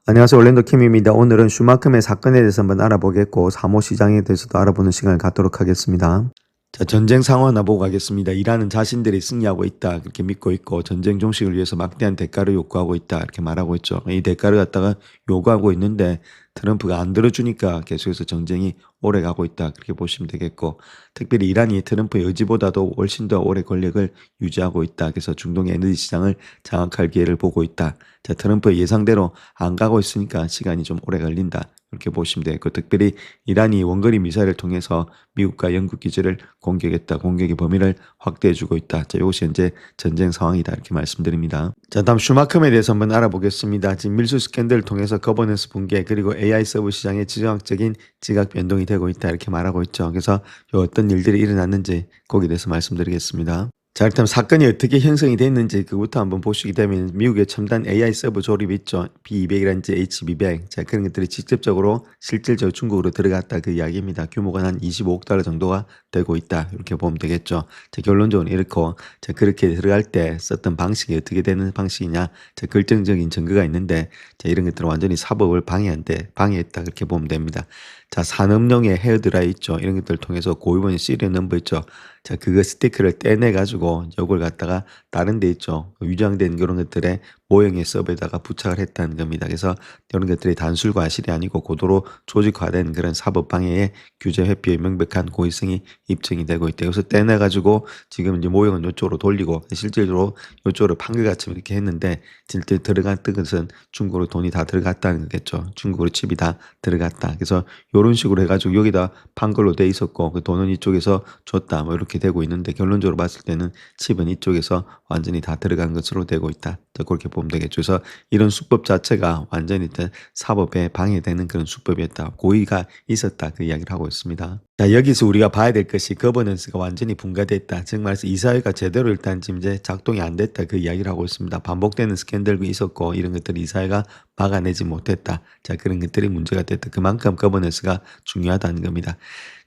안녕하세요. 올랜도 킴입니다. 오늘은 슈마크의 사건에 대해서 한번 알아보겠고 사모 시장에 대해서도 알아보는 시간을 갖도록 하겠습니다. 자, 전쟁 상황을 보고 가겠습니다. 이란은 자신들이 승리하고 있다 그렇게 믿고 있고 전쟁 종식을 위해서 막대한 대가를 요구하고 있다 이렇게 말하고 있죠. 이 대가를 갖다가 요구하고 있는데 트럼프가 안 들어주니까 계속해서 전쟁이 오래 가고 있다 그렇게 보시면 되겠고, 특별히 이란이 트럼프의 의지보다도 훨씬 더 오래 권력을 유지하고 있다. 그래서 중동의 에너지 시장을 장악할 기회를 보고 있다. 자, 트럼프의 예상대로 안 가고 있으니까 시간이 좀 오래 걸린다. 이렇게 보시면 되겠고, 특별히 이란이 원거리 미사일을 통해서 미국과 영국 기지를 공격했다. 공격의 범위를 확대해주고 있다. 자, 이것이 현재 전쟁 상황이다. 이렇게 말씀드립니다. 자, 다음 슈마컴에 대해서 한번 알아보겠습니다. 지금 밀수 스캔들을 통해서 거버넌스 붕괴 그리고 AI 서브 시장의 지정학적인 지각 변동이 되고 있다. 이렇게 말하고 있죠. 그래서 어떤 일들이 일어났는지 거기에 대해서 말씀드리겠습니다. 자, 일단 사건이 어떻게 형성이 됐는지 그부터 한번 보시게 되면 미국의 첨단 AI 서버 조립 있죠. B200이라든지 H200. 자, 그런 것들이 직접적으로 실질적으로 중국으로 들어갔다 그 이야기입니다. 규모가 한 25억 달러 정도가 되고 있다. 이렇게 보면 되겠죠. 자, 결론적으로 이렇고, 자, 그렇게 들어갈 때 썼던 방식이 어떻게 되는 방식이냐. 자, 결정적인 증거가 있는데, 자, 이런 것들은 완전히 사법을 방해했다. 그렇게 보면 됩니다. 자, 산업용의 헤어드라이 있죠. 이런 것들을 통해서 고유번호 시리얼 넘버 있죠. 자, 그거 스티커를 떼내가지고 요걸 갖다가 다른 데 있죠. 위장된 그런 것들의 모형의 서버에다가 부착을 했다는 겁니다. 그래서 이런 것들이 단술 과실이 아니고 고도로 조직화된 그런 사법 방해의 규제 회피의 명백한 고의성이 입증이 되고 있다. 여기서 떼내가지고 지금 이제 모형은 이쪽으로 돌리고 실질적으로 이쪽으로 판결같이 이렇게 했는데 실제 들어갔던 것은 중국으로 돈이 다 들어갔다는 거겠죠. 중국으로 칩이 다 들어갔다. 그래서 이런 식으로 해가지고 여기다 판걸로 돼 있었고 그 돈은 이쪽에서 줬다. 뭐 이렇게 되고 있는데 결론적으로 봤을 때는 칩은 이쪽에서 완전히 다 들어간 것으로 되고 있다. 그렇게 보면 되겠죠. 그래서 이런 수법 자체가 완전히 사법에 방해되는 그런 수법이었다. 고의가 있었다. 그 이야기를 하고 있습니다. 자, 여기서 우리가 봐야 될 것이 거버넌스가 완전히 분가됐다. 즉 말해서 이사회가 제대로 일단 지금 이제 작동이 안 됐다. 그 이야기를 하고 있습니다. 반복되는 스캔들도 있었고 이런 것들이 이사회가 막아내지 못했다. 자, 그런 것들이 문제가 됐다. 그만큼 거버넌스가 중요하다는 겁니다.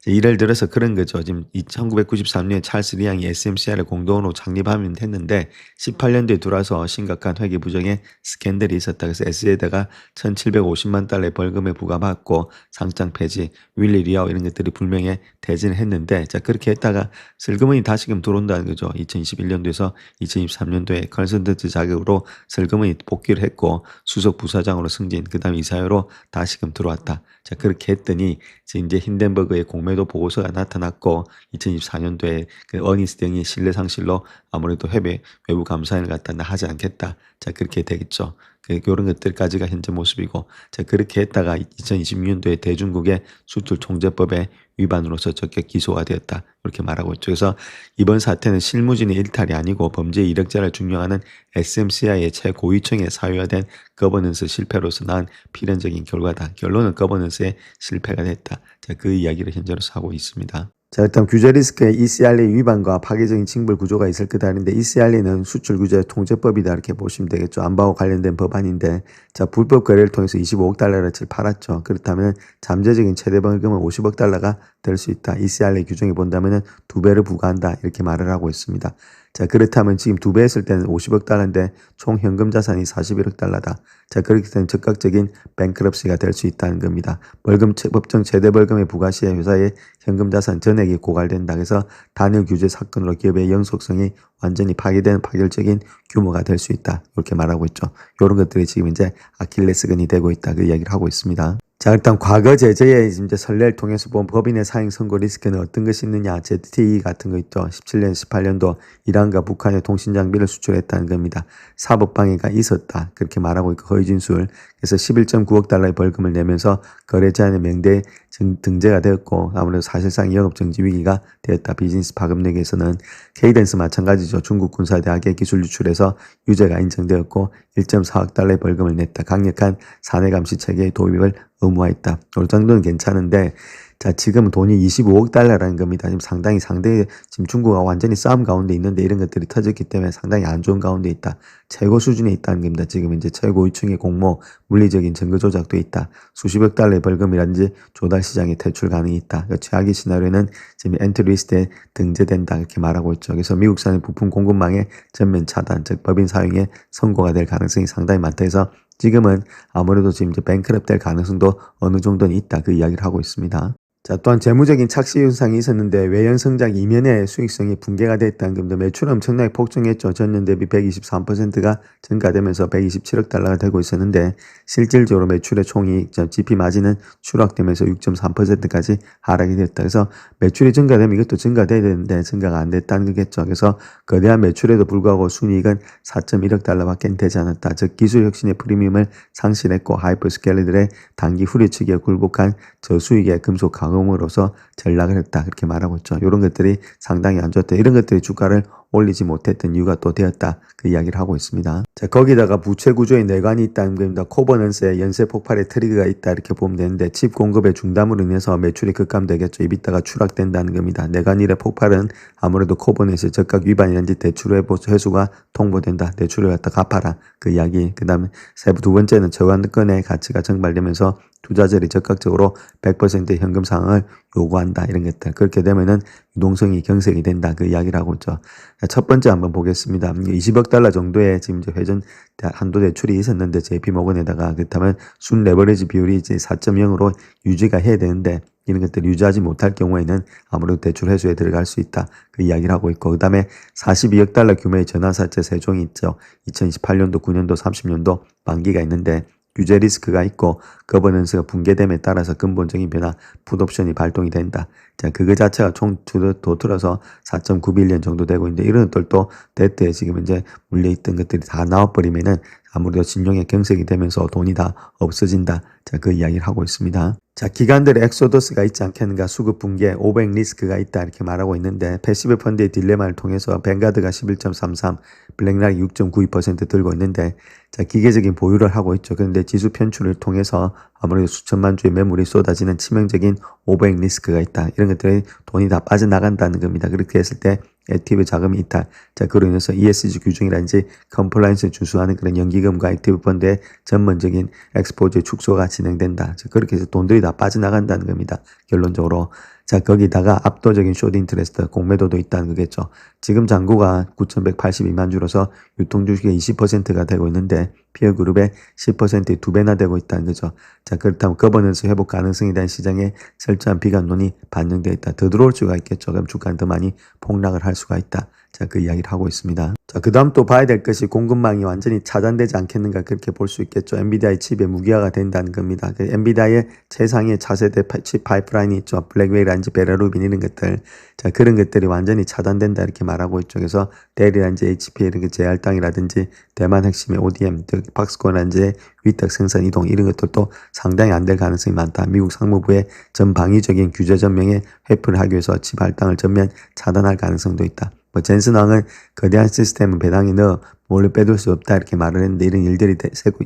예를 들어서 그런 거죠. 지금 1993년에 찰스 리앙이 SMCI를 공동으로 창립하면 했는데 18년도에 들어와서 심각한 회계 부정의 스캔들이 있었다. 그래서 S에다가 1,750만 달러의 벌금에 부과받고 상장 폐지, 윌리 리아오 이런 것들이 불명예 퇴진을 했는데, 자, 그렇게 했다가 슬그머니 다시금 들어온다는 거죠. 2021년도에서 2023년도에 컨설턴트 자격으로 슬그머니 복귀를 했고 수석 부사장으로 승진, 그 다음에 이사회로 다시금 들어왔다. 자, 그렇게 했더니 지금 이제 힌덴버그의 공매도 보고서가 나타났고 2024년도에 그 어니스트 등이 신뢰 상실로 아무래도 외부 감사인을 갖다 하지 않겠다. 자, 그렇게 되겠죠. 이런 것들까지가 현재 모습이고, 자, 그렇게 했다가 2026년도에 대중국의 수출 통제법의 위반으로서 적격 기소가 되었다. 이렇게 말하고 있죠. 그래서 이번 사태는 실무진의 일탈이 아니고 범죄 이력자를 중용하는 SMCI의 최고위층의 사유화된 거버넌스 실패로서 난 필연적인 결과다. 결론은 거버넌스의 실패가 됐다. 자, 그 이야기를 현재로서 하고 있습니다. 자, 일단 규제 리스크에 ECRA 위반과 파괴적인 징벌 구조가 있을 거다 하는데 ECRA는 수출 규제 통제법이다 이렇게 보시면 되겠죠. 안보와 관련된 법안인데, 자, 불법 거래를 통해서 25억 달러를 팔았죠. 그렇다면 잠재적인 최대 벌금은 50억 달러가 될 수 있다. ECRA 규정에 본다면은 2배를 부과한다 이렇게 말을 하고 있습니다. 자, 그렇다면 지금 2배 했을 때는 50억 달러인데 총 현금 자산이 41억 달러다. 자, 그렇기 때문에 즉각적인 뱅크럽시가 될 수 있다는 겁니다. 법정 최대 벌금의 부과 시에 회사의 현금 자산 전액이 고갈된다. 그래서 단일 규제 사건으로 기업의 영속성이 완전히 파괴되는 파격적인 규모가 될 수 있다. 이렇게 말하고 있죠. 이런 것들이 지금 이제 아킬레스건이 되고 있다. 그 이야기를 하고 있습니다. 자, 일단 과거 제재의 이제 선례를 통해서 본 법인의 사행 선고 리스크는 어떤 것이 있느냐. ZTE 같은 거 있죠. 17년, 18년도 이란과 북한의 통신 장비를 수출했다는 겁니다. 사법 방해가 있었다. 그렇게 말하고 있고 허위 진술. 그래서 11.9억 달러의 벌금을 내면서 거래 제한의 명대에 등재가 되었고 아무래도 사실상 영업 정지 위기가 되었다. 비즈니스 파급력에서는 케이던스 마찬가지죠. 중국 군사대학의 기술 유출에서 유죄가 인정되었고 1.4억 달러의 벌금을 냈다. 강력한 사내 감시 체계의 도입을 의무화했다. 이 정도는 괜찮은데, 자, 지금 돈이 25억 달러라는 겁니다. 지금 상당히 지금 중국과 완전히 싸움 가운데 있는데 이런 것들이 터졌기 때문에 상당히 안 좋은 가운데 있다. 최고 수준에 있다는 겁니다. 지금 이제 최고위층의 공모, 물리적인 증거 조작도 있다. 수십억 달러의 벌금이라든지 조달 시장에 퇴출 가능이 있다. 최악의 시나리오는 지금 엔트리리스트에 등재된다. 이렇게 말하고 있죠. 그래서 미국산의 부품 공급망의 전면 차단, 즉 법인 사용에 선고가 될 가능성이 상당히 많다 해서 지금은 아무래도 지금 이제 뱅크럽 될 가능성도 어느 정도는 있다. 그 이야기를 하고 있습니다. 자, 또한 재무적인 착시 현상이 있었는데 외연 성장 이면에 수익성이 붕괴가 됐다는 겁니다. 매출 엄청나게 폭증했죠. 전년 대비 123%가 증가되면서 127억 달러가 되고 있었는데 실질적으로 매출의 총이익, GP 마진은 추락되면서 6.3%까지 하락이 됐다. 그래서 매출이 증가되면 이것도 증가돼야 되는데 증가가 안 됐다는 거겠죠. 그래서 거대한 매출에도 불구하고 순이익은 4.1억 달러밖에 되지 않았다. 즉 기술 혁신의 프리미엄을 상실했고 하이퍼스케일러들의 단기 후려치기에 굴복한 저수익의 금속 강음으로써 전락을 했다. 그렇게 말하고 있죠. 이런 것들이 상당히 안 좋았다. 이런 것들이 주가를 올리지 못했던 이유가 또 되었다. 그 이야기를 하고 있습니다. 자, 거기다가 부채 구조의 내관이 있다는 겁니다. 코버넌스의 연쇄 폭발의 트리거가 있다. 이렇게 보면 되는데 칩 공급의 중단으로 인해서 매출이 급감되겠죠. 이비타가 추락된다는 겁니다. 내관일의 폭발은 아무래도 코버넌스의 적각 위반이라든지 대출 회수가 통보된다. 대출을 갖다 갚아라. 그 이야기. 그 다음에 두 번째는 저관건의 가치가 증발되면서 투자자들이 적극적으로 100%의 현금 상황을 요구한다. 이런 것들. 그렇게 되면은 유동성이 경색이 된다. 그 이야기를 하고 있죠. 첫 번째 한번 보겠습니다. 20억 달러 정도의 지금 이제 회전 한도 대출이 있었는데 JP모건에다가 그렇다면 순 레버리지 비율이 이제 4.0으로 유지가 해야 되는데 이런 것들 유지하지 못할 경우에는 아무래도 대출 회수에 들어갈 수 있다. 그 이야기를 하고 있고 그다음에 42억 달러 규모의 전환사채 세종이 있죠. 2028년도, 9년도, 30년도 만기가 있는데 규제 리스크가 있고 거버넌스가 붕괴됨에 따라서 근본적인 변화 풋옵션이 발동이 된다. 자, 그거 자체가 총 도틀어서 4.9빌리언 정도 되고 있는데 이런 것들도 데트에 지금 이제 물려있던 것들이 다 나와버리면은 아무래도 신용의 경색이 되면서 돈이 다 없어진다. 자, 그 이야기를 하고 있습니다. 자, 기관들의 엑소더스가 있지 않겠는가, 수급 붕괴, 오백 리스크가 있다 이렇게 말하고 있는데 패시브 펀드의 딜레마를 통해서 뱅가드가 11.33, 블랙락이 6.92% 들고 있는데 자, 기계적인 보유를 하고 있죠. 그런데 지수 편출을 통해서 아무래도 수천만 주의 매물이 쏟아지는 치명적인 오백 리스크가 있다. 이런 것들이 돈이 다 빠져나간다는 겁니다. 그렇게 했을 때 액티브 자금이 이탈. 자, 그로 인해서 ESG 규정이라든지 컴플라이언스 주수하는 그런 연기금과 액티브 펀드의 전문적인 엑스포즈의 축소가 진행된다. 자, 그렇게 해서 돈들이 다 빠져나간다는 겁니다. 결론적으로. 자, 거기다가 압도적인 숏 인트레스트, 공매도도 있다는 거겠죠. 지금 잔고가 9,182만 주로서 유통 주식의 20%가 되고 있는데 피어 그룹의 10%의 2배나 되고 있다는 거죠. 자, 그렇다면 거버넌스 회복 가능성에 대한 시장의 철저한 비관론이 반영되어 있다. 더 들어올 수가 있겠죠. 그럼 주가는 더 많이 폭락을 할 수가 있다. 자, 그 이야기를 하고 있습니다. 자, 그 다음 또 봐야 될 것이 공급망이 완전히 차단되지 않겠는가 그렇게 볼 수 있겠죠. 엔비디아의 칩에 무기화가 된다는 겁니다. 그 엔비디아의 최상의 차세대 칩 파이프라인이 있죠. 블랙웨이라든지 베라루빈 이런 것들. 자, 그런 것들이 완전히 차단된다 이렇게 말하고 있죠. 그래서 델이라든지 HP 이런 게 제할당이라든지 대만 핵심의 ODM, 즉 박스콘이라든지 위탁 생산 이동 이런 것들도 상당히 안 될 가능성이 많다. 미국 상무부의 전방위적인 규제 전명에 회피를 하기 위해서 칩 할당을 전면 차단할 가능성도 있다. 젠슨 왕은 거대한 시스템은 배당에 넣어 몰래 빼둘 수 없다 이렇게 말을 했는데 이런 일들이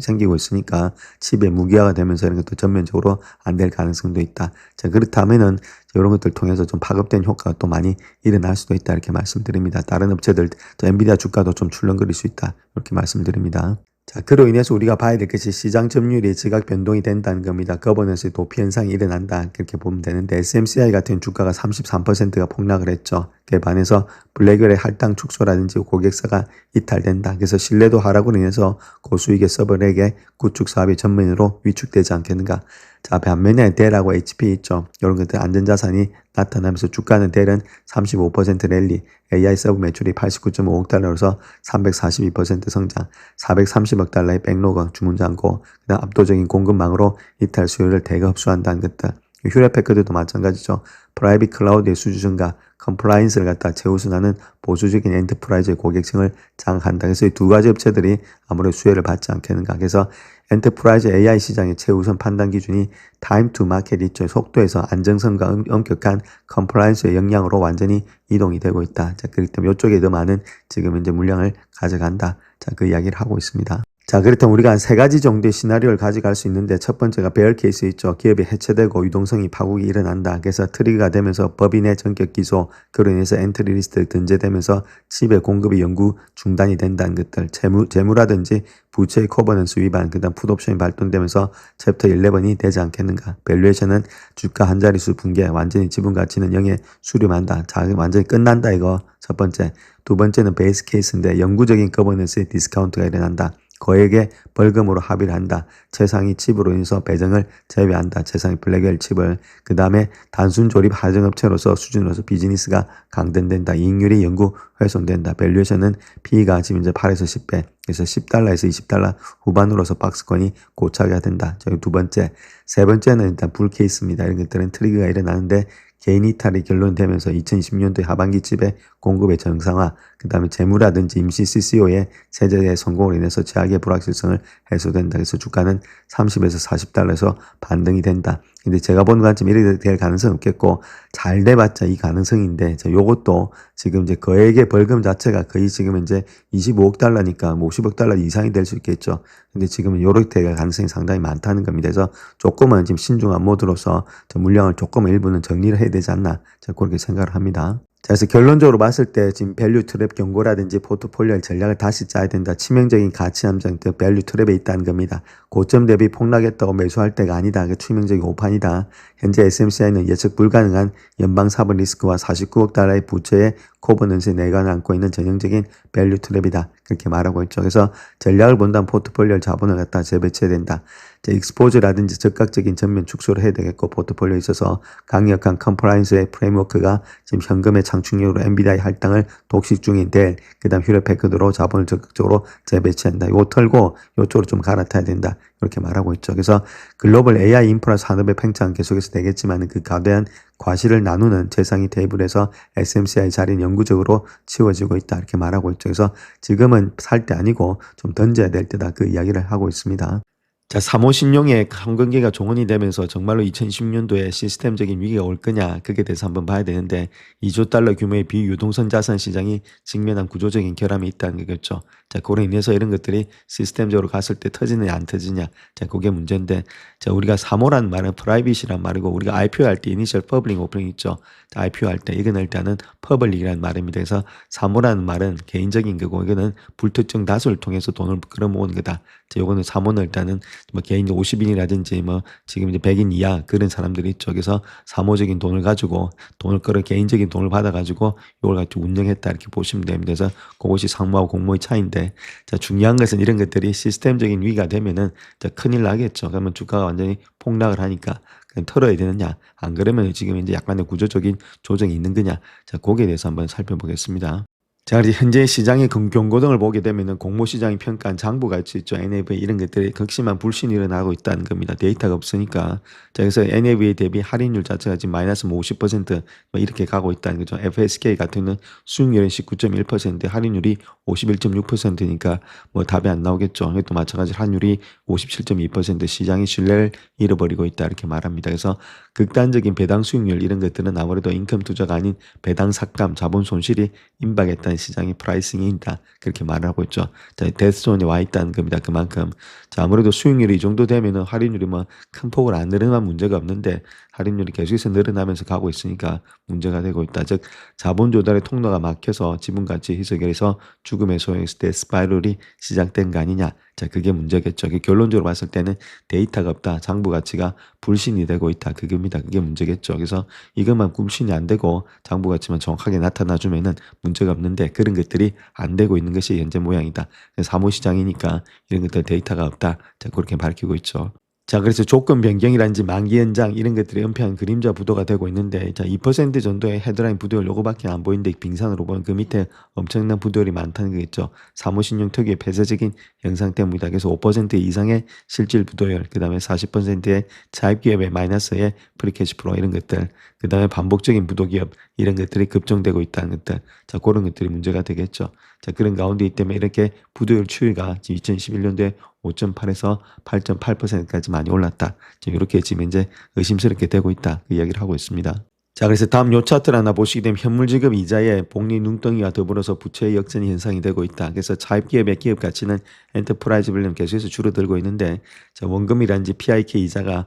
생기고 있으니까 칩의 무기화가 되면서 이런 것도 전면적으로 안 될 가능성도 있다. 자, 그렇다면은 이런 것들 통해서 좀 파급된 효과가 또 많이 일어날 수도 있다 이렇게 말씀드립니다. 다른 업체들, 또 엔비디아 주가도 좀 출렁거릴 수 있다 이렇게 말씀드립니다. 자, 그로 인해서 우리가 봐야 될 것이 시장 점유율이 지각 변동이 된다는 겁니다. 거버넌스의 도피 현상이 일어난다. 그렇게 보면 되는데 SMCI 같은 주가가 33%가 폭락을 했죠. 그에 반해서 블랙웰의 할당 축소라든지 고객사가 이탈된다. 그래서 신뢰도 하락으로 인해서 고수익의 서버렉의 구축 사업이 전면으로 위축되지 않겠는가. 자, 반면에 델하고 HP 있죠. 이런 것들 안전자산이 나타나면서 주가는 델은 35% 랠리, AI 서브 매출이 89.5억 달러로서 342% 성장, 430억 달러의 백로그 주문 잔고, 그다음 압도적인 공급망으로 이탈 수요를 대거 흡수한다는 것들. 휴레패커드도 마찬가지죠. 프라이빗 클라우드의 수주 증가, 컴플라이언스를 갖다 최우선하는 보수적인 엔터프라이즈의 고객층을 장악한다. 그래서 이 두 가지 업체들이 아무래도 수혜를 받지 않겠는가. 그래서 엔터프라이즈 AI 시장의 최우선 판단 기준이 타임 투 마켓 있죠. 속도에서 안정성과 엄격한 컴플라이언스의 역량으로 완전히 이동이 되고 있다. 자, 그렇기 때문에 이쪽에 더 많은 지금 이제 물량을 가져간다. 자, 그 이야기를 하고 있습니다. 자, 그렇다면 우리가 한 세 가지 정도의 시나리오를 가져갈 수 있는데 첫 번째가 베어 케이스 있죠. 기업이 해체되고 유동성이 파국이 일어난다. 그래서 트리거가 되면서 법인의 전격 기소, 그로 인해서 엔트리 리스트 등재되면서 칩의 공급이 영구 중단이 된다는 것들, 재무라든지 부채의 코버넌스 위반, 그 다음 풋옵션이 발동되면서 챕터 11이 되지 않겠는가. 밸류에이션은 주가 한 자릿수 붕괴, 완전히 지분 가치는 0에 수렴한다. 자, 완전히 끝난다 이거 첫 번째. 두 번째는 베이스 케이스인데 영구적인 거버넌스의 디스카운트가 일어난다. 거액의 벌금으로 합의를 한다. 최상위 칩으로 인해서 배정을 제외한다. 최상위 블랙웰 칩을. 그 다음에 단순 조립 하정업체로서 수준으로서 비즈니스가 강등된다. 이익률이 영구 훼손된다. 밸류에이션은 P가 지금 이제 8에서 10배. 그래서 $10에서 $20 후반으로서 박스권이 고착이 된다. 저기 두 번째. 세 번째는 일단 불 케이스입니다. 이런 것들은 트리거가 일어나는데 개인 이탈이 결론되면서 2020년도 하반기 칩의 공급의 정상화, 그 다음에 재무라든지 임시 CCO의 세제의 성공으로 인해서 제약의 불확실성을 해소된다. 그래서 주가는 30에서 $40에서 반등이 된다. 근데 제가 보는 관점 이렇게 될 가능성은 없겠고, 잘 돼봤자 이 가능성인데, 요것도 지금 이제 거액의 벌금 자체가 거의 지금 이제 $25억 뭐 $50억 이상이 될 수 있겠죠. 근데 지금은 요렇게 될 가능성이 상당히 많다는 겁니다. 그래서 조금은 지금 신중한 모드로서 물량을 조금은 일부는 정리를 해야 되지 않나, 제가 그렇게 생각을 합니다. 자, 그래서 결론적으로 봤을 때 지금 밸류 트랩 경고라든지 포트폴리오 전략을 다시 짜야 된다. 치명적인 가치 함정, 즉 밸류 트랩에 있다는 겁니다. 고점 대비 폭락했다고 매수할 때가 아니다. 그 치명적인 오판이다. 현재 SMCI는 예측 불가능한 연방 사분 리스크와 $49억 부채의 코버넌스의 내관을 안고 있는 전형적인 밸류 트랩이다. 그렇게 말하고 있죠. 그래서 전략을 본다면 포트폴리오 자본을 갖다 재배치해야 된다. 익스포즈라든지 적극적인 전면 축소를 해야 되겠고, 포트폴리오에 있어서 강력한 컴플라이언스의 프레임워크가 지금 현금의 창출력으로 엔비디아의 할당을 독식 중인 델, 그 다음 휴레패커드로 자본을 적극적으로 재배치한다. 요 털고 요쪽으로 좀 갈아타야 된다. 이렇게 말하고 있죠. 그래서 글로벌 AI 인프라 산업의 팽창은 계속해서 되겠지만 그 거대한 과실을 나누는 최상위 테이블에서 SMCI 자리는 영구적으로 치워지고 있다. 이렇게 말하고 있죠. 그래서 지금은 살 때 아니고 좀 던져야 될 때다. 그 이야기를 하고 있습니다. 자, 3호 신용의 황금기가 종언이 되면서 정말로 2010년도에 시스템적인 위기가 올 거냐, 그게 대해서 한번 봐야 되는데, $2조 규모의 비유동성 자산 시장이 직면한 구조적인 결함이 있다는 거겠죠. 자, 그로 인해서 이런 것들이 시스템적으로 갔을 때 터지느냐 안 터지냐, 자, 그게 문제인데, 자, 우리가 3호라는 말은 프라이빗이란 말이고, 우리가 IPO 할 때 이니셜 퍼블릭 오프닝 있죠. 자, IPO 할 때 이건 일단은 퍼블릭이라는 말입니다. 그래서 3호라는 말은 개인적인 거고, 이거는 불특정 다수를 통해서 돈을 끌어모으는 거다. 자, 요거는 3호는 일단은 뭐 개인 50인이라든지 뭐 지금 이제 100인 이하 그런 사람들이 있죠. 그래서 사모적인 돈을 가지고 돈을 끌어 개인적인 돈을 받아가지고 이걸 가지고 운영했다, 이렇게 보시면 됩니다. 그래서 그것이 상무하고 공모의 차이인데, 자, 중요한 것은 이런 것들이 시스템적인 위기가 되면은 자, 큰일 나겠죠. 그러면 주가가 완전히 폭락을 하니까 그냥 털어야 되느냐, 안 그러면 지금 이제 약간의 구조적인 조정이 있는 거냐, 자, 거기에 대해서 한번 살펴보겠습니다. 자, 이제 현재 시장의 경고등을 보게 되면은 공모시장이 평가한 장부가 있죠. NAV 이런 것들이 극심한 불신이 일어나고 있다는 겁니다. 데이터가 없으니까. 자, 그래서 NAV 대비 할인율 자체가 지금 마이너스 50% 이렇게 가고 있다는 거죠. FSK 같은 경우는 수익률은 19.1%, 할인율이 51.6%니까 뭐 답이 안 나오겠죠. 이것도 마찬가지로 환율이 57.2%, 시장이 신뢰를 잃어버리고 있다, 이렇게 말합니다. 그래서 극단적인 배당 수익률 이런 것들은 아무래도 인컴 투자가 아닌 배당 삭감, 자본 손실이 임박했다는 시장의 프라이싱이다, 그렇게 말을 하고 있죠. 자, 데스존에 와 있다는 겁니다. 그만큼. 자, 아무래도 수익률이 이 정도 되면은 할인율이 뭐 큰 폭으로 안 늘어나면 문제가 없는데, 할인율이 계속해서 늘어나면서 가고 있으니까 문제가 되고 있다. 즉, 자본 조달의 통로가 막혀서 지분가치 희석에서 죽음의 소용했을 때 스파이럴이 시작된 거 아니냐. 자, 그게 문제겠죠. 결론적으로 봤을 때는 데이터가 없다, 장부 가치가 불신이 되고 있다, 그겁니다. 그게 문제겠죠. 그래서 이것만 불신이 안 되고 장부 가치만 정확하게 나타나 주면은 문제가 없는데, 그런 것들이 안 되고 있는 것이 현재 모양이다. 사무시장이니까 이런 것들 데이터가 없다, 자, 그렇게 밝히고 있죠. 자, 그래서 조건 변경이라든지 만기 연장 이런 것들이 은폐한 그림자 부도가 되고 있는데, 자, 2% 정도의 헤드라인 부도율 요거밖에 안 보이는데, 빙산으로 보면 그 밑에 엄청난 부도율이 많다는 거겠죠. 사무신용 특유의 폐쇄적인 현상 때문이다. 그래서 5% 이상의 실질 부도율, 그 다음에 40%의 차입기업의 마이너스의 프리캐시 플로우 이런 것들, 그 다음에 반복적인 부도기업 이런 것들이 급증되고 있다는 것들, 자, 그런 것들이 문제가 되겠죠. 자, 그런 가운데 때문에 이렇게 부도율 추이가 지금 2011년도에 5.8에서 8.8%까지 많이 올랐다. 지금 이렇게 지금 이제 의심스럽게 되고 있다, 그 이야기를 하고 있습니다. 자, 그래서 다음 요 차트를 하나 보시게 되면 현물 지급 이자의 복리 눈덩이와 더불어서 부채의 역전이 현상이 되고 있다. 그래서 차입기업의 기업 가치는 엔터프라이즈 밸류는 계속해서 줄어들고 있는데, 자, 원금이란지 PIK 이자가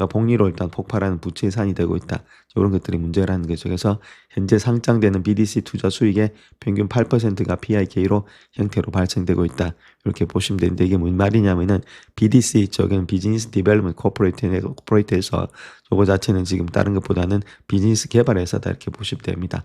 복리로 일단 폭발하는 부채의 산이 되고 있다. 이런 것들이 문제라는 거죠. 그래서 현재 상장되는 BDC 투자 수익의 평균 8%가 PIK로 형태로 발생되고 있다, 이렇게 보시면 되는데, 이게 무슨 말이냐면은 BDC 쪽은 비즈니스 디벨롭먼트 코퍼레이트에서 요거 자체는 지금 다른 것보다는 비즈니스 개발 회사다, 이렇게 보시면 됩니다.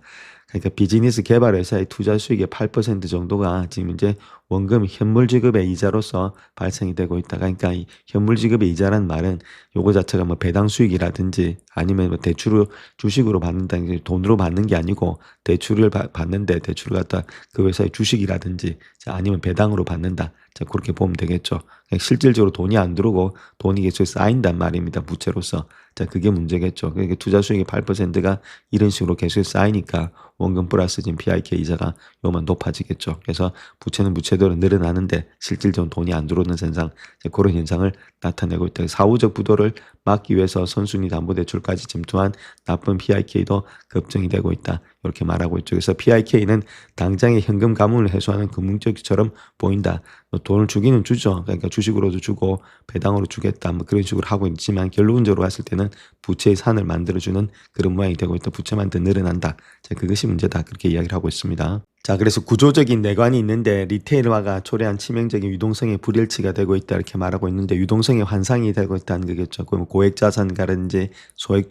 그러니까 비즈니스 개발 회사의 투자 수익의 8% 정도가 지금 이제 원금 현물 지급의 이자로서 발생이 되고 있다. 그러니까 이 현물 지급의 이자라는 말은 요거 자체가 뭐 배당 수익이라든지 아니면 뭐 대출을 주식으로 받는다, 돈으로 받는 게 아니고 대출을 받는데 대출을 갖다 그 회사의 주식이라든지 아니면 배당으로 받는다. 자, 그렇게 보면 되겠죠. 그러니까 실질적으로 돈이 안 들어오고 돈이 계속 쌓인단 말입니다. 부채로서. 자, 그게 문제겠죠. 그러니까 투자 수익의 8%가 이런 식으로 계속 쌓이니까 원금 플러스 지금 PIK 이자가 요만 높아지겠죠. 그래서 부채는 부채대로 늘어나는데 실질적인 돈이 안 들어오는 현상, 그런 현상을 나타내고 있다. 사후적 부도를 막기 위해서 선순위 담보대출까지 점토한 나쁜 PIK도 급증이 되고 있다. 이렇게 말하고 있죠. 그래서 PIK는 당장의 현금 가문을 해소하는 금융적처럼 보인다. 뭐 돈을 주기는 주죠. 그러니까 주식으로도 주고 배당으로 주겠다. 뭐 그런 식으로 하고 있지만 결론적으로 봤을 때는 부채의 산을 만들어주는 그런 모양이 되고 있다. 부채만 더 늘어난다. 자, 그것이 문제다. 그렇게 이야기를 하고 있습니다. 자, 그래서 구조적인 내관이 있는데 리테일화가 초래한 치명적인 유동성의 불일치가 되고 있다 이렇게 말하고 있는데 유동성의 환상이 되고 있다는 거겠죠. 그럼 고액자산가라든지 소액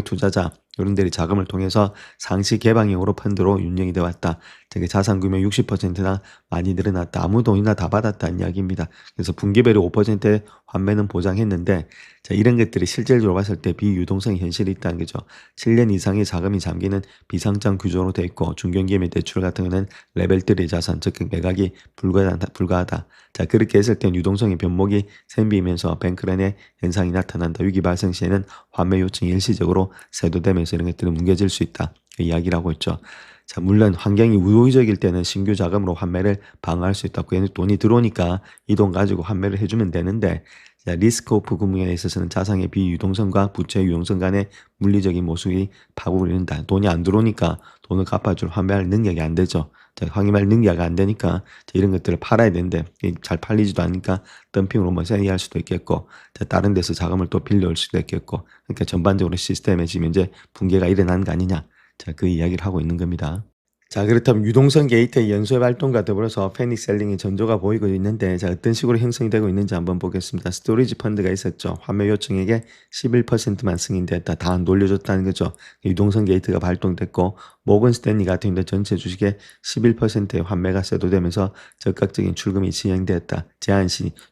투자자 이런 데리 자금을 통해서 상시 개방형으로 펀드로 운영이 되어 왔다. 되게 자산 규모 60%나 많이 늘어났다. 아무 돈이나 다 받았다는 이야기입니다. 그래서 분기별로 5%의 환매는 보장했는데 자, 이런 것들이 실질적으로 봤을 때 비유동성의 현실이 있다는 거죠. 7년 이상의 자금이 잠기는 비상장 규정으로 되어 있고 중견기업의 대출 같은 경우는 레벨 3의 자산 즉 매각이 불가하다. 자, 그렇게 했을 때 유동성의 변목이 생기면서 뱅크런의 현상이 나타난다. 위기 발생 시에는 환매 요청이 일시적으로 세도되면서 이런 것들이 뭉개질 수 있다. 이야기를 하고 있죠. 자, 물론 환경이 우호적일 때는 신규 자금으로 환매를 방어할 수 있다. 괜히 돈이 들어오니까 이 돈 가지고 환매를 해주면 되는데 자, 리스크 오프 금융에 있어서는 자산의 비유동성과 부채의 유동성 간의 물리적인 모습이 파국을 이룬다. 돈이 안 들어오니까 돈을 갚아줄 환매할 능력이 안 되죠. 자, 환매할 능력이 안 되니까 이런 것들을 팔아야 되는데 잘 팔리지도 않으니까 덤핑으로 뭐 세리할 수도 있겠고 자, 다른 데서 자금을 또 빌려올 수도 있겠고 그러니까 전반적으로 시스템에 지금 이제 붕괴가 일어난 거 아니냐. 자, 그 이야기를 하고 있는 겁니다. 자, 그렇다면 유동성 게이트의 연쇄 발동과 더불어서 패닉 셀링의 전조가 보이고 있는데 자, 어떤 식으로 형성이 되고 있는지 한번 보겠습니다. 스토리지 펀드가 있었죠. 환매 요청액의 11%만 승인됐다. 다 안 돌려줬다는 거죠. 유동성 게이트가 발동됐고 모건 스탠리 같은 경우도 전체 주식의 11%의 환매가 세도되면서 적극적인 출금이 진행되었다.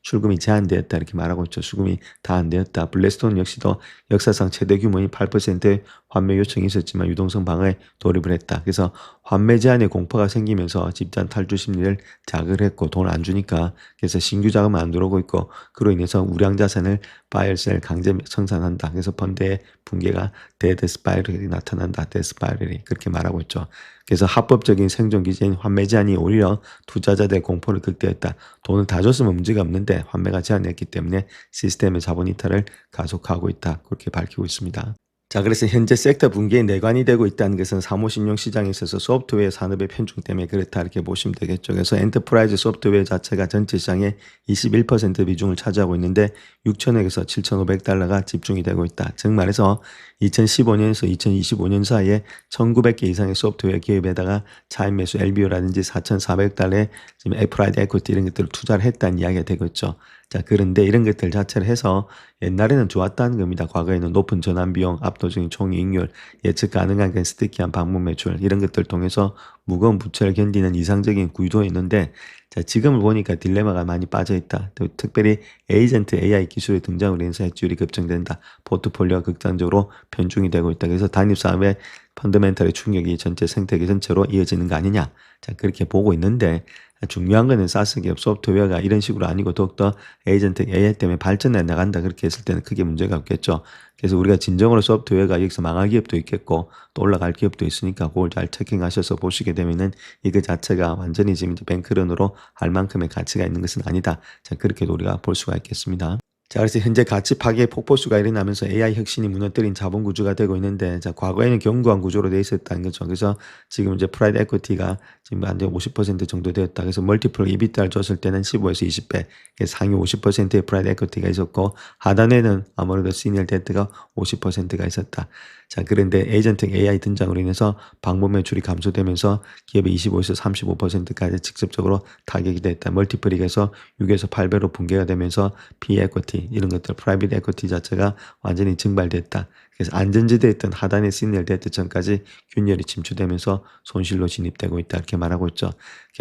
출금이 제한되었다. 이렇게 말하고 있죠. 수금이 다 안 되었다. 블랙스톤 역시도 역사상 최대 규모인 8%의 환매 요청이 있었지만 유동성 방어에 돌입을 했다. 그래서 환매 제한의 공포가 생기면서 집단 탈주 심리를 자극을 했고 돈 안 주니까 그래서 신규 자금 안 들어오고 있고 그로 인해서 우량 자산을 바이어셀 강제 생산한다. 그래서 펀드의 붕괴가 데드 스파이럴이 나타난다. 데드 스파이럴이 그렇게 말하고 있죠. 그래서 합법적인 생존 기제인 환매 제한이 오히려 투자자들의 공포를 극대했다. 돈을 다 줬으면 문제가 없는데 환매가 제한했기 때문에 시스템의 자본 이탈을 가속하고 있다. 그렇게 밝히고 있습니다. 자, 그래서 현재 섹터 붕괴의 내관이 되고 있다는 것은 사모신용 시장에 있어서 소프트웨어 산업의 편중 때문에 그렇다 이렇게 보시면 되겠죠. 그래서 엔터프라이즈 소프트웨어 자체가 전체 시장의 21% 비중을 차지하고 있는데 6천억에서 7,500달러가 집중이 되고 있다. 즉 말해서 2015년에서 2025년 사이에 1,900개 이상의 소프트웨어 기업에다가 차익 매수 LBO라든지 4,400달러에 지금 애플라이드 에코티 이런 것들을 투자를 했다는 이야기가 되고 있죠. 자, 그런데 이런 것들 자체를 해서 옛날에는 좋았다는 겁니다. 과거에는 높은 전환 비용, 압도적인 총이익률, 예측 가능한 그 스티키한 방문 매출 이런 것들을 통해서 무거운 부채를 견디는 이상적인 구조였는데 자, 지금을 보니까 딜레마가 많이 빠져 있다. 또 특별히 에이전트 AI 기술의 등장으로 인해서 해지율이 급증된다. 포트폴리오가 극단적으로 편중이 되고 있다. 그래서 단입사업의 펀더멘털의 충격이 전체 생태계 전체로 이어지는 거 아니냐. 자, 그렇게 보고 있는데 중요한 거는 사스 기업 소프트웨어가 이런 식으로 아니고 더욱더 에이전트 AI 때문에 발전해 나간다. 그렇게 했을 때는 크게 문제가 없겠죠. 그래서 우리가 진정으로 소프트웨어가 여기서 망할 기업도 있겠고 또 올라갈 기업도 있으니까 그걸 잘 체킹하셔서 보시게 되면은 이거 자체가 완전히 지금 뱅크런으로 할 만큼의 가치가 있는 것은 아니다. 자, 그렇게도 우리가 볼 수가 있겠습니다. 자, 그래서 현재 가치 파괴의 폭포수가 일어나면서 AI 혁신이 무너뜨린 자본 구조가 되고 있는데, 자, 과거에는 견고한 구조로 돼 있었다는 거죠. 그래서 지금 이제 프라이드 에코티가 지금 한 50% 정도 되었다. 그래서 멀티플 EBITDA를 줬을 때는 15에서 20배, 상위 50%의 프라이드 에코티가 있었고, 하단에는 아무래도 시니어 데트가 50%가 있었다. 자, 그런데 에이전트 AI 등장으로 인해서 방문 매출이 감소되면서 기업의 25에서 35%까지 직접적으로 타격이 됐다. 멀티플릭에서 6에서 8배로 붕괴가 되면서 P 에코티 이런 것들 프라이빗 에코티 자체가 완전히 증발됐다. 그래서 안전지대에 있던 하단의 시그널 데트 전까지 균열이 침투되면서 손실로 진입되고 있다 이렇게 말하고 있죠.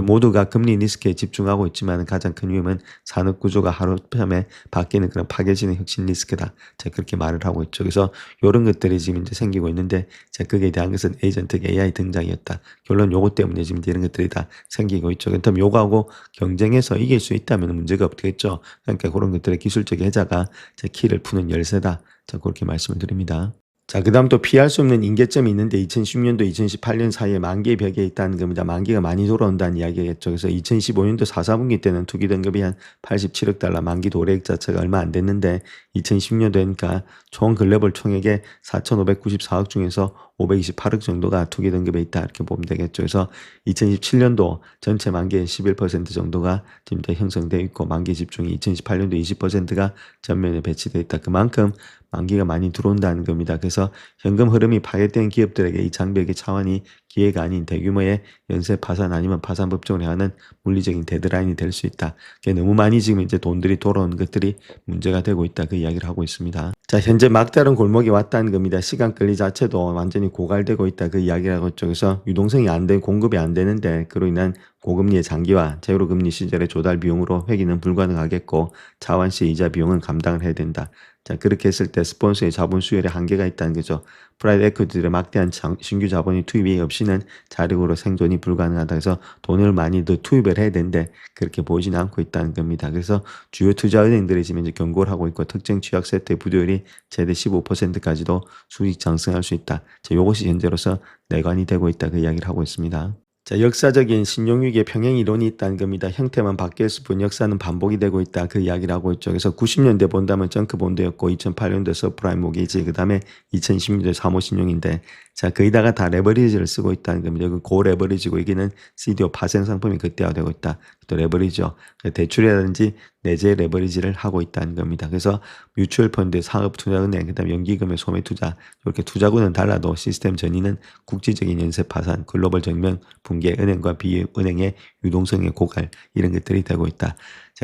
모두가 금리 리스크에 집중하고 있지만 가장 큰 위험은 산업 구조가 하루밤에 바뀌는 그런 파괴적인 혁신 리스크다. 제가 그렇게 말을 하고 있죠. 그래서 이런 것들이 지금 이제 생기고 있는데 제가 거기에 대한 것은 에이전트 AI 등장이었다. 결론 요거 때문에 지금 이런 것들이 다 생기고 있죠. 그렇다면 요거하고 경쟁해서 이길 수 있다면 문제가 없겠죠. 그러니까 그런 것들의 기술적 해자가 제 키를 푸는 열쇠다. 자, 그렇게 말씀을 드립니다. 자, 그 다음 또 피할 수 없는 임계점이 있는데 2010년도, 2018년 사이에 만기의 벽에 있다는 겁니다. 만기가 많이 돌아온다는 이야기겠죠. 그래서 2015년도 4사분기 때는 투기 등급이 한 87억 달러, 만기 도래액 자체가 얼마 안 됐는데 2010년도니까 총 글로벌 총액의 4,594억 중에서 528억 정도가 투기 등급에 있다 이렇게 보면 되겠죠. 그래서 2017년도 전체 만기의 11% 정도가 지금 형성되어 있고 만기 집중이 2018년도 20%가 전면에 배치되어 있다. 그만큼 만기가 많이 들어온다는 겁니다. 그래서 현금 흐름이 파괴된 기업들에게 이 장벽의 차원이 기회가 아닌 대규모의 연쇄 파산 아니면 파산 법정을 향하는 물리적인 데드라인이 될 수 있다. 너무 많이 지금 이제 돈들이 돌아오는 것들이 문제가 되고 있다. 그 이야기를 하고 있습니다. 자, 현재 막다른 골목이 왔다는 겁니다. 시간 끌리 자체도 완전히 고갈되고 있다. 그 이야기를 하고 있죠. 그래서 유동성이 안 되고 공급이 안 되는데 그로 인한 고금리의 장기화, 제로금리 시절의 조달 비용으로 회기는 불가능하겠고 차환 시 이자 비용은 감당을 해야 된다. 자, 그렇게 했을 때 스폰서의 자본 수혈에 한계가 있다는 거죠. 프라이드 에퀴티들의 막대한 신규 자본이 투입이 없이는 자력으로 생존이 불가능하다. 그래서 돈을 많이 더 투입을 해야 되는데 그렇게 보이지는 않고 있다는 겁니다. 그래서 주요 투자은행들이 지금 이제 경고를 하고 있고 특정 취약 세트의 부도율이 최대 15%까지도 수익 상승할 수 있다. 자, 이것이 현재로서 내관이 되고 있다. 그 이야기를 하고 있습니다. 자, 역사적인 신용위기의 평행 이론이 있다는 겁니다. 형태만 바뀌었을 뿐 역사는 반복이 되고 있다. 그 이야기를 하고 있죠. 그래서 90년대 본다면 정크본드였고 2008년도 서프라임 모기지 그 다음에 2010년대 사모신용인데 자, 거의다가 다 레버리지를 쓰고 있다는 겁니다. 그 고레버리지고 여기는 CDO 파생 상품이 극대화되고 있다. 또 레버리지요. 대출이라든지 내재 레버리지를 하고 있다는 겁니다. 그래서 뮤추얼 펀드, 상업투자은행, 그다음 연기금의 소매투자 이렇게 투자구는 달라도 시스템 전이는 국제적인 연쇄 파산, 글로벌 정면 붕괴, 은행과 비은행의 유동성의 고갈 이런 것들이 되고 있다. 자,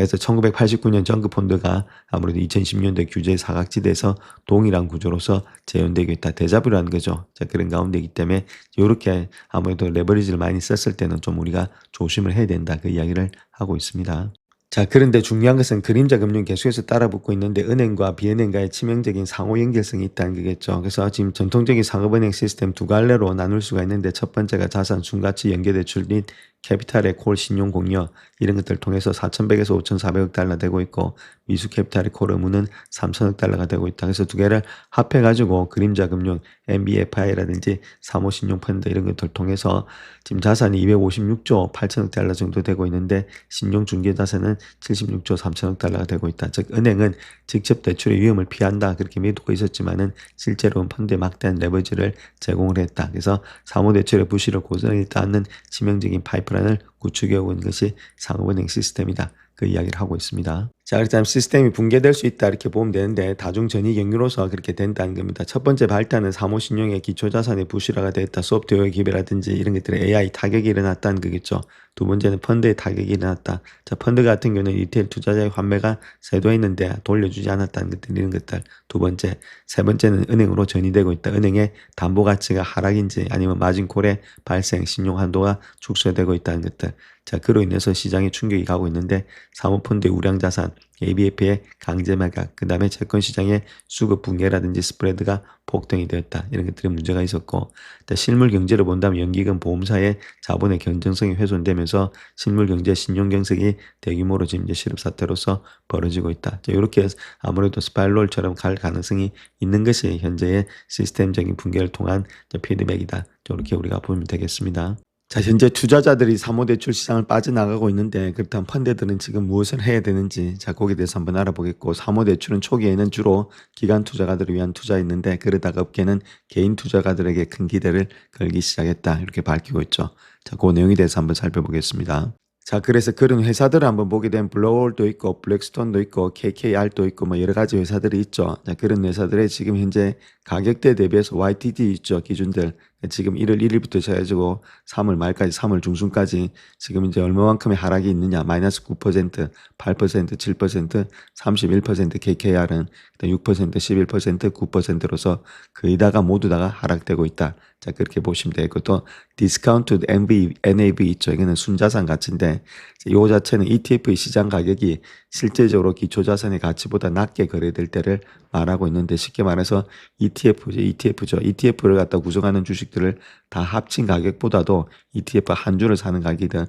그래서 1989년 정크펀드가 아무래도 2010년대 규제 사각지대에서 동일한 구조로서 재현되고 있다. 데자뷰라는 거죠. 자, 그런 가운데이기 때문에 이렇게 아무래도 레버리지를 많이 썼을 때는 좀 우리가 조심을 해야 된다. 그 이야기를 하고 있습니다. 자, 그런데 중요한 것은 그림자 금융 계속해서 따라붙고 있는데 은행과 비은행과의 치명적인 상호 연결성이 있다는 거겠죠. 그래서 지금 전통적인 상업은행 시스템 두 갈래로 나눌 수가 있는데 첫 번째가 자산 순가치 연계대출 및 캐피탈의 콜 신용 공여 이런 것들을 통해서 4,100에서 5,400억 달러 되고 있고 미수 캐피탈의 콜 의무는 3,000억 달러가 되고 있다. 그래서 두 개를 합해가지고 그림자 금융 MBFI라든지 사모신용 펀드 이런 것들을 통해서 지금 자산이 256조 8천억 달러 정도 되고 있는데 신용 중개 자산은 76조 3천억 달러가 되고 있다. 즉 은행은 직접 대출의 위험을 피한다 그렇게 믿고 있었지만은 실제로는 펀드에 막대한 레버리지를 제공을 했다. 그래서 사모대출의 부실을 고스란히 닿는 치명적인 파이프라인을 구축해 온 것이 상업은행 시스템이다. 그 이야기를 하고 있습니다. 자, 그렇다면 시스템이 붕괴될 수 있다 이렇게 보면 되는데 다중전이경유로서 그렇게 된다는 겁니다. 첫 번째 발단은 사모신용의 기초자산의 부실화가 됐다. 소프트웨어 기회라든지 이런 것들에 AI 타격이 일어났다는 거겠죠. 두 번째는 펀드의 타격이 일어났다. 자, 펀드 같은 경우는 리테일 투자자의 환매가 세도했는데 돌려주지 않았다는 것들 이런 것들. 두 번째, 세 번째는 은행으로 전이되고 있다. 은행의 담보 가치가 하락인지 아니면 마진콜의 발생, 신용 한도가 축소되고 있다는 것들. 자, 그로 인해서 시장에 충격이 가고 있는데 사모펀드의 우량자산, ABF의 강제 매각, 그 다음에 채권시장의 수급 붕괴라든지 스프레드가 폭등이 되었다. 이런 것들이 문제가 있었고 실물 경제를 본다면 연기금 보험사의 자본의 견정성이 훼손되면서 실물 경제 신용 경색이 대규모로 지금 이제 실업 사태로서 벌어지고 있다. 자, 이렇게 아무래도 스파이럴처럼 갈 가능성이 있는 것이 현재의 시스템적인 붕괴를 통한 피드백이다. 이렇게 우리가 보면 되겠습니다. 자, 현재 투자자들이 사모대출 시장을 빠져나가고 있는데 그렇다면 펀드들은 지금 무엇을 해야 되는지 자, 거기에 대해서 한번 알아보겠고 사모대출은 초기에는 주로 기관 투자가들을 위한 투자였는데 그러다가 업계는 개인 투자가들에게 큰 기대를 걸기 시작했다 이렇게 밝히고 있죠. 자, 그 내용에 대해서 한번 살펴보겠습니다. 자, 그래서 그런 회사들을 한번 보게 되면 블루홀도 있고 블랙스톤도 있고 KKR도 있고 뭐 여러 가지 회사들이 있죠. 자, 그런 회사들의 지금 현재 가격대 대비해서 YTD 있죠. 기준들 지금 1월 1일부터 시작해가지고 3월 말까지 3월 중순까지 지금 이제 얼마만큼의 하락이 있느냐 마이너스 9%, 8%, 7%, 31% KKR은 6%, 11%, 9%로서 거의 다가 모두 다가 하락되고 있다. 자 그렇게 보시면 되고 또 디스카운트 NAV 있죠. 이거는 순자산 가치인데 이 자체는 ETF의 시장 가격이 실제적으로 기초자산의 가치보다 낮게 거래될 때를 말하고 있는데 쉽게 말해서 ETF죠. ETF를 갖다 구성하는 주식들을 다 합친 가격보다도 ETF 한 주를 사는 가격이 더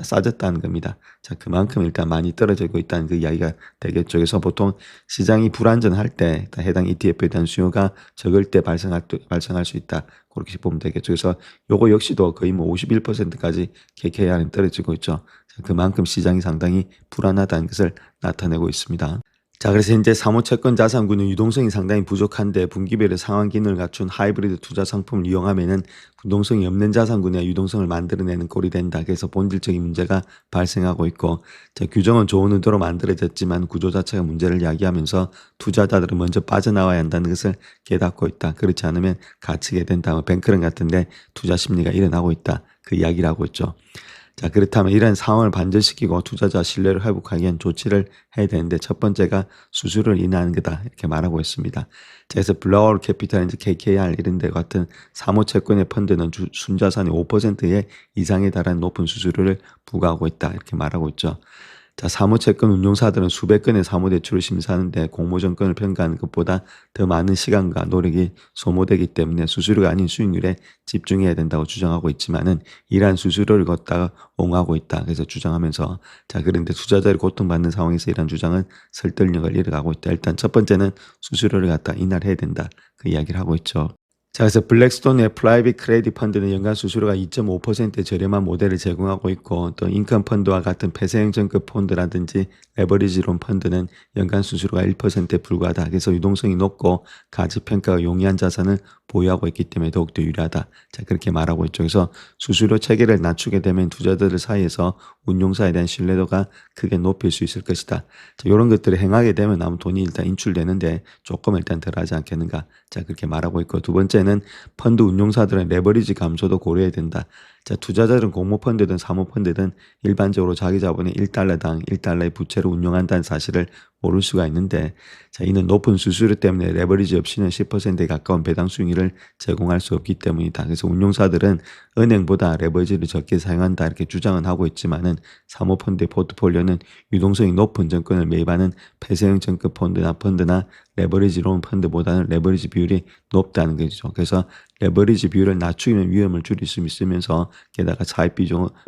싸졌다는 겁니다. 자, 그만큼 일단 많이 떨어지고 있다는 그 이야기가 되겠죠. 그래서 보통 시장이 불안전할 때 해당 ETF에 대한 수요가 적을 때 발생할 수 있다. 그렇게 보면 되겠죠. 그래서 요거 역시도 거의 뭐 51%까지 KKR은 떨어지고 있죠. 자, 그만큼 시장이 상당히 불안하다는 것을 나타내고 있습니다. 자, 그래서 현재 사모채권 자산군은 유동성이 상당히 부족한데 분기별의 상환 기능을 갖춘 하이브리드 투자 상품을 이용하면은 유동성이 없는 자산군의 유동성을 만들어내는 꼴이 된다. 그래서 본질적인 문제가 발생하고 있고, 자, 규정은 좋은 의도로 만들어졌지만 구조 자체가 문제를 야기하면서 투자자들은 먼저 빠져나와야 한다는 것을 깨닫고 있다. 그렇지 않으면 갇히게 된다. 뱅크런 같은데 투자 심리가 일어나고 있다. 그 이야기를 하고 있죠. 자, 그렇다면 이런 상황을 반전시키고 투자자 신뢰를 회복하기 위한 조치를 해야 되는데 첫 번째가 수수료를 인하하는 거다. 이렇게 말하고 있습니다. 자, 그래서 블루아울 캐피탈, KKR 이런 데 같은 사모채권의 펀드는 순자산의 5% 이상에 달하는 높은 수수료를 부과하고 있다. 이렇게 말하고 있죠. 자, 사모채권 운용사들은 수백 건의 사모대출을 심사하는데 공모전권을 평가하는 것보다 더 많은 시간과 노력이 소모되기 때문에 수수료가 아닌 수익률에 집중해야 된다고 주장하고 있지만은 이러한 수수료를 걷다가 옹호하고 있다. 그래서 주장하면서 자, 그런데 투자자를 고통받는 상황에서 이러한 주장은 설득력을 잃어가고 있다. 일단 첫 번째는 수수료를 갖다 인하를 해야 된다. 그 이야기를 하고 있죠. 자, 그래서 블랙스톤의 프라이빗 크레딧 펀드는 연간 수수료가 2.5% 저렴한 모델을 제공하고 있고 또 인컴 펀드와 같은 폐쇄행정급 펀드라든지 레버리지론 펀드는 연간 수수료가 1%에 불과하다. 그래서 유동성이 높고 가치 평가가 용이한 자산을 보유하고 있기 때문에 더욱더 유리하다. 자, 그렇게 말하고 있죠. 그래서 수수료 체계를 낮추게 되면 투자자들 사이에서 운용사에 대한 신뢰도가 크게 높일 수 있을 것이다. 자, 이런 것들을 행하게 되면 아무 돈이 일단 인출되는데 조금 일단 덜하지 않겠는가. 자, 그렇게 말하고 있고 두 번째는 펀드 운용사들은 레버리지 감소도 고려해야 된다. 자, 투자자들은 공모펀드든 사모펀드든 일반적으로 자기 자본의 1달러당 1달러의 부채를 운용한다는 사실을 모를 수가 있는데 자, 이는 높은 수수료 때문에 레버리지 없이는 10%에 가까운 배당 수익률을 제공할 수 없기 때문이다. 그래서 운용사들은 은행보다 레버리지를 적게 사용한다 이렇게 주장은 하고 있지만은 사모펀드의 포트폴리오는 유동성이 높은 정권을 매입하는 폐쇄형 정급 펀드나 레버리지론 펀드보다는 레버리지 비율이 높다는 거죠. 그래서 레버리지 비율을 낮추면 위험을 줄일 수 있으면서 게다가 차입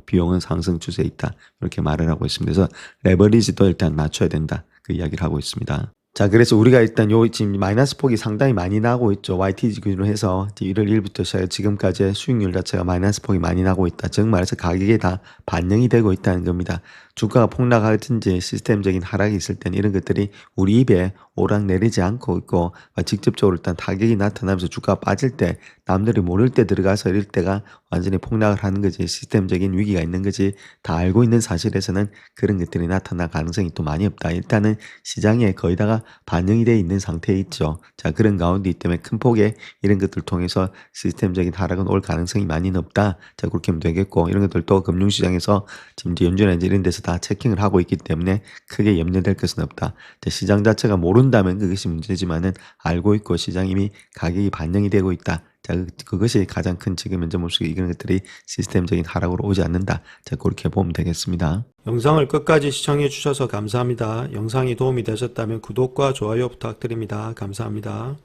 비용은 상승 추세에 있다. 이렇게 말을 하고 있습니다. 그래서 레버리지도 일단 낮춰야 된다. 그 이야기를 하고 있습니다. 자, 그래서 우리가 일단 지금 마이너스 폭이 상당히 많이 나고 있죠. YTG 기준으로 해서 1월 1일부터 시작해 지금까지 수익률 자체가 마이너스 폭이 많이 나고 있다. 즉 말해서 가격에 다 반영이 되고 있다는 겁니다. 주가가 폭락하든지 시스템적인 하락이 있을 때는 이런 것들이 우리 입에 오락내리지 않고 있고 직접적으로 일단 타격이 나타나면서 주가가 빠질 때 남들이 모를 때 들어가서 이럴 때가 완전히 폭락을 하는 거지 시스템적인 위기가 있는 거지 다 알고 있는 사실에서는 그런 것들이 나타날 가능성이 또 많이 없다. 일단은 시장에 거의 다가 반영이 되어 있는 상태에 있죠. 자, 그런 가운데 때문에 큰 폭의 이런 것들 통해서 시스템적인 하락은 올 가능성이 많이 높다. 자, 그렇게 하면 되겠고 이런 것들도 금융시장에서 지금 연준이나 이런 데서 다 체킹을 하고 있기 때문에 크게 염려될 것은 없다. 자, 시장 자체가 모른다면 그것이 문제지만은 알고 있고 시장 이미 가격이 반영이 되고 있다. 자, 그것이 가장 큰 지금 현재 모습 이런 것들이 시스템적인 하락으로 오지 않는다. 자, 그렇게 보면 되겠습니다. 영상을 끝까지 시청해 주셔서 감사합니다. 영상이 도움이 되셨다면 구독과 좋아요 부탁드립니다. 감사합니다.